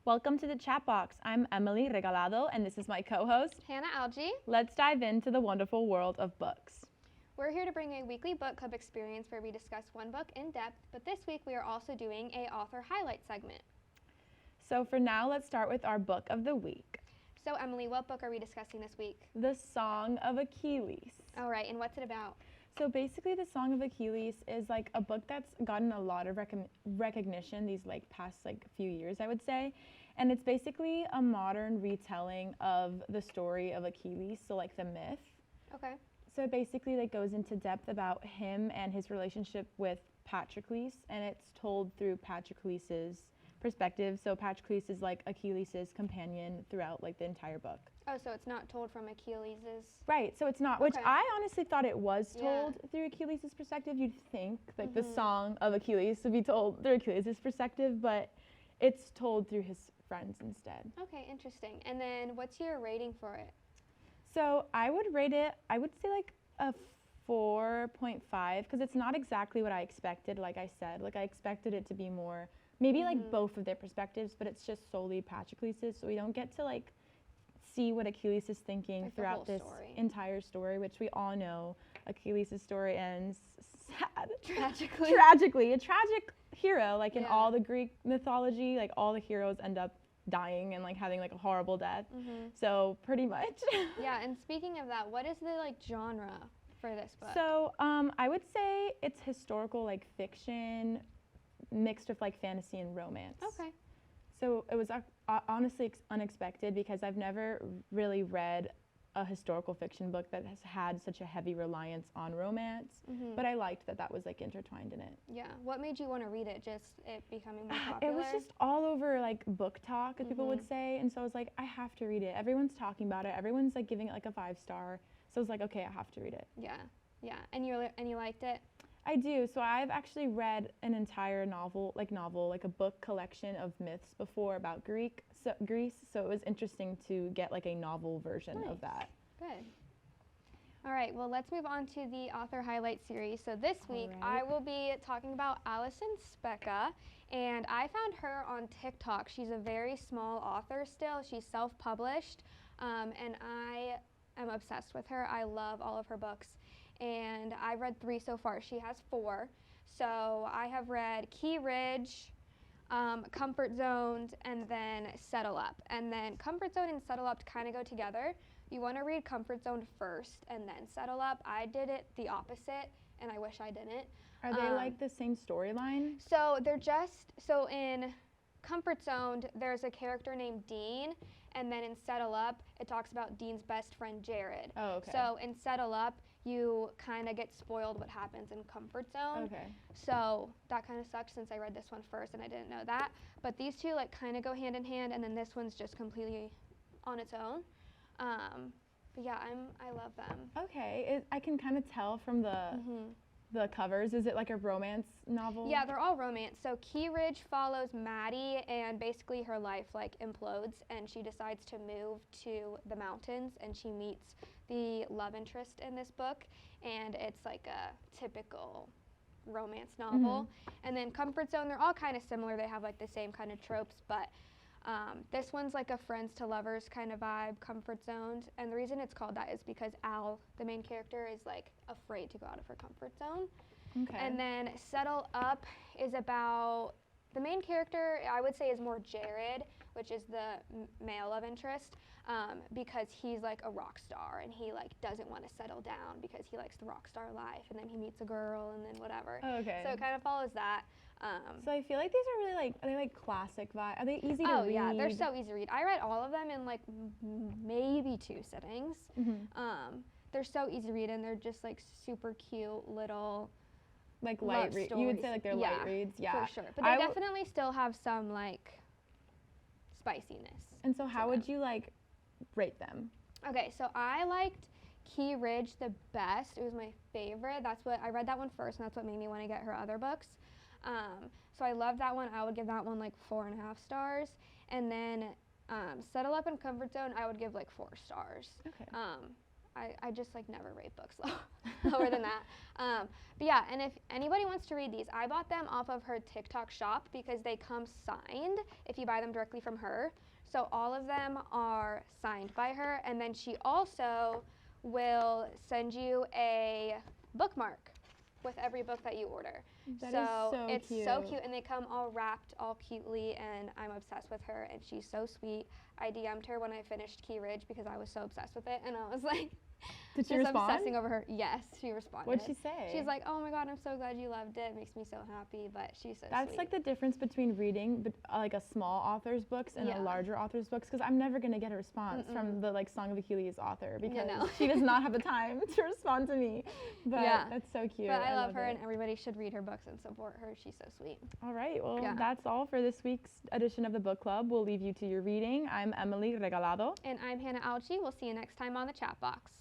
Welcome to the Chat Box. I'm Emily Regalado, and this is my co-host, Hannah Algie. Let's dive into the wonderful world of books. We're here to bring a weekly book club experience where we discuss one book in depth, but this week we are also doing a author highlight segment. So for now, let's start with our book of the week. So Emily, what book are we discussing this week? The Song of Achilles. All right, and what's it about? So basically, The Song of Achilles is like a book that's gotten a lot of recognition these past few years, I would say. And it's basically a modern retelling of the story of Achilles, so like the myth. Okay. So it basically goes into depth about him and his relationship with Patroclus, and it's told through Patroclus's perspective. So Patroclus is like Achilles' companion throughout the entire book. Oh, so it's not told from Achilles'... Right, so it's not, which I honestly thought it was told through Achilles' perspective. You'd think the Song of Achilles would be told through Achilles' perspective, but it's told through his friends instead. Okay, interesting. And then what's your rating for it? So I would rate it, I would say a 4.5, because it's not exactly what I expected, like I said. I expected it to be more, maybe both of their perspectives, but it's just solely Patroclus's, so we don't get to see what Achilles is thinking throughout this entire story, which we all know Achilles' story ends sad. Tragically. A tragic hero, in all the Greek mythology, all the heroes end up dying and having a horrible death. So pretty much. Yeah, and speaking of that, what is the genre for this book? So I would say it's historical fiction mixed with fantasy and romance. Okay. So it was honestly unexpected because I've never really read a historical fiction book that has had such a heavy reliance on romance, but I liked that was intertwined in it. Yeah. What made you want to read it? Just it becoming more popular? It was just all over book talk, as people would say, and so I was like, I have to read it. Everyone's talking about it. Everyone's giving it a 5-star. So I was like, okay, I have to read it. Yeah. Yeah. And you liked it? I do. So I've actually read an entire novel, a book collection of myths before about Greece. So it was interesting to get a novel version of that. Good. All right. Well, let's move on to the author highlight series. So this week I will be talking about Alison Specka, and I found her on TikTok. She's a very small author still. She's self-published, and I am obsessed with her. I love all of her books. And I've read 3 so far. She has 4. So I have read Key Ridge, Comfort Zone, and then Settle Up. And then Comfort Zone and Settle Up kind of go together. You want to read Comfort Zone first and then Settle Up. I did it the opposite, and I wish I didn't. Are they the same storyline? So they're so in Comfort Zone, there's a character named Dean, and then in Settle Up, it talks about Dean's best friend, Jared. Oh, okay. So in Settle Up, you kind of get spoiled what happens in Comfort Zone. Okay. So that kind of sucks since I read this one first and I didn't know that. But these two kind of go hand in hand, and then this one's just completely on its own. But yeah, I love them. Okay. I can kind of tell from the covers. Is it a romance novel? Yeah, they're all romance. So Key Ridge follows Maddie, and basically her life implodes, and she decides to move to the mountains, and she meets the love interest in this book, and it's a typical romance novel. And then Comfort Zone, they're all kind of similar. They have the same kind of tropes, but this one's a friends to lovers kind of vibe, Comfort Zone. And the reason it's called that is because Al, the main character, is afraid to go out of her comfort zone. Okay. And then Settle Up is about, the main character I would say is more Jared, which is the male love interest, because he's a rock star, and he doesn't want to settle down because he likes the rock star life, and then he meets a girl and then whatever. Oh, okay. So it kind of follows that. So I feel these are really are they classic vibe? Are they easy to read? Oh yeah, they're so easy to read. I read all of them in maybe 2 sittings. They're so easy to read, and they're just super cute little light reads. You would say they're light reads, yeah. For sure. But they definitely still have some spiciness. And so how would you rate them? Okay, so I liked Key Ridge the best. It was my favorite. I read that one first, and that's what made me want to get her other books. So I love that one. I would give that one 4.5 stars. And then Settle Up and Comfort Zone, I would give 4 stars. Okay. I just like never rate books lower than that. But yeah, and if anybody wants to read these, I bought them off of her TikTok shop because they come signed if you buy them directly from her. So all of them are signed by her, and then she also will send you a bookmark with every book that you order. That is so it's cute. so cute, and they come all wrapped all cutely, and I'm obsessed with her, and she's so sweet. I DM'd her when I finished Key Ridge because I was so obsessed with it, and I was like, did she just respond? obsessing over her. Yes, she responded. What'd she say? She's like, oh my God, I'm so glad you loved it. It makes me so happy, but she's so That's sweet. like the difference between reading like a small author's books and a larger author's books, because I'm never going to get a response from the like Song of Achilles author because she does not have the time to respond to me. But that's so cute. But I love her, and everybody should read her books and support her. She's so sweet. All right, well, that's all for this week's edition of the book club. We'll leave you to your reading. I'm Emily Regalado. And I'm Hannah Alchi. We'll see you next time on the chat box.